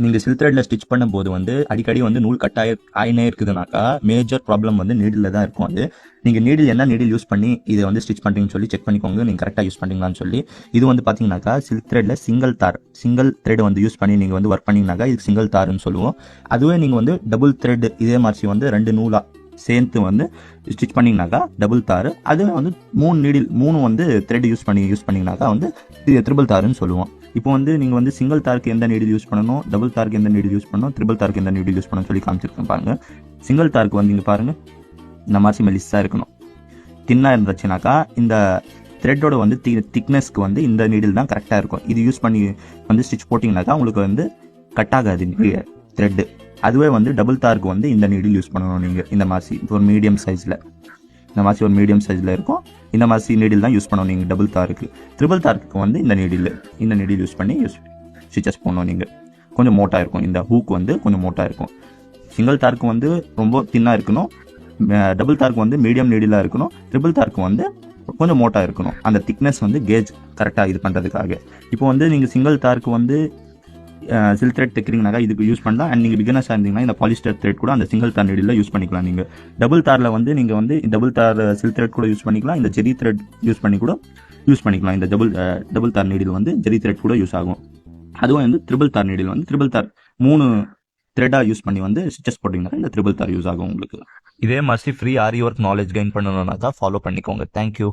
நீங்கள் silk த்ரெட்டில் stitch பண்ணும்போது வந்து அடிக்கடி வந்து நூல் ஆயினே இருக்குதுனாக்கா மேஜர் ப்ராப்ளம் வந்து நீடில் தான் இருக்கும். அது நீங்கள் நீடில் என்ன நீடில் யூஸ் பண்ணி இதை வந்து ஸ்டிச் பண்ணுறீங்கன்னு சொல்லி செக் பண்ணிக்கோங்க, நீங்கள் கரெக்டாக யூஸ் பண்ணுறீங்களான்னு சொல்லி. இது வந்து பார்த்தீங்கன்னாக்கா சில்க் த்ரெட்டில் சிங்கிள் த்ரெட் வந்து யூஸ் பண்ணி நீங்கள் வந்து ஒர்க் பண்ணிங்கனாக்கா இது சிங்கிள் தார்னு சொல்லுவோம். அதுவே நீங்கள் வந்து டபுள் த்ரெட் இதே மாதிரி வந்து 2 நூலாக சேர்த்து வந்து ஸ்டிச் பண்ணிங்கனாக்கா டபுள் தார். அதுவே வந்து 3 வந்து த்ரெட் யூஸ் பண்ணிங்கனாக்கா வந்து ட்ரிபிள் தாருன்னு சொல்லுவோம். இப்போ வந்து நீங்கள் வந்து சிங்கிள் தாருக்கு எந்த நீடில் யூஸ் பண்ணணும், டபுள் தாருக்கு எந்த நீடில் யூஸ் பண்ணணும், ட்ரிபிள் தாருக்கு எந்த நீடில் யூஸ் பண்ணணும்னு சொல்லி காமிச்சிருக்கேன் பாருங்கள். சிங்கிள் தாருக்கு வந்து இங்கே பாருங்கள், இந்த மாதிரி மெலிஸாக இருக்கணும். தின்னாக இருந்துச்சுனாக்கா இந்த த்ரெட்டோட வந்து திக்னஸ்க்கு வந்து இந்த நீடில் தான் கரெக்டாக இருக்கும். இது யூஸ் பண்ணி வந்து ஸ்டிச் போட்டிங்கனாக்கா உங்களுக்கு வந்து கட் ஆகாது த்ரெட்டு. அதுவே வந்து டபுள் தாருக்கு வந்து இந்த நீடில் யூஸ் பண்ணணும். நீங்கள் இந்த மாதிரி ஒரு மீடியம் சைஸில் இருக்கும். இந்த மாதிரி நீடில் தான் யூஸ் பண்ணணும் நீங்கள் டபுள் தாருக்கு. ட்ரிபிள் தாருக்கு வந்து இந்த நீடில் யூஸ் பண்ணி ஸ்டிச்சஸ் பண்ணணும். நீங்கள் கொஞ்சம் மோட்டாக இருக்கும், இந்த ஹூக் வந்து கொஞ்சம் மோட்டாக இருக்கும். சிங்கிள் தாருக்கு வந்து ரொம்ப தின்னாக இருக்கணும், டபுள் தாருக்கு வந்து மீடியம் நீடிலாக இருக்கணும், ட்ரிபிள் தாருக்கு வந்து கொஞ்சம் மோட்டாக இருக்கணும். அந்த திக்னஸ் வந்து கேஜ் கரெக்டாக இது பண்ணுறதுக்காக. இப்போ வந்து நீங்கள் சிங்கிள் தாருக்கு வந்து சில்க் த்ரெட் தைக்கிறீங்கனாக்கா இதுக்கு யூஸ் பண்ணலாம். அண்ட் நீங்கள் பிகினர்ஸாக இருந்தீங்கன்னா இந்த பாலிஸ்டர் த்ரெட் கூட அந்த சிங்கிள் தார் நீடில் யூஸ் பண்ணிக்கலாம். நீங்கள் டபுள் தாரில் வந்து நீங்கள் வந்து டபுள் தார் சில்க் த்ரெட் கூட யூஸ் பண்ணிக்கலாம், இந்த ஜெரி த்ரெட் யூஸ் பண்ணிக்கலாம். இந்த டபுள் தார் நீடில் வந்து ஜெரி த்ரெட் கூட யூஸ் ஆகும். அதுவும் வந்து ட்ரிபிள் தார் நீடில் வந்து ட்ரிபிள் தார் 3 த்ரெட்டாக யூஸ் பண்ணி வந்து ஸ்டிச்சஸ் போட்டிங்கன்னா இந்த ட்ரிபிள் தார் யூஸ் ஆகும் உங்களுக்கு. இதே மாதிரி ஃப்ரீ ஆரி ஒர்க் நாலேஜ் கெயின் பண்ணணும்னா தான் ஃபாலோ பண்ணிக்கோங்க. தேங்க்யூ.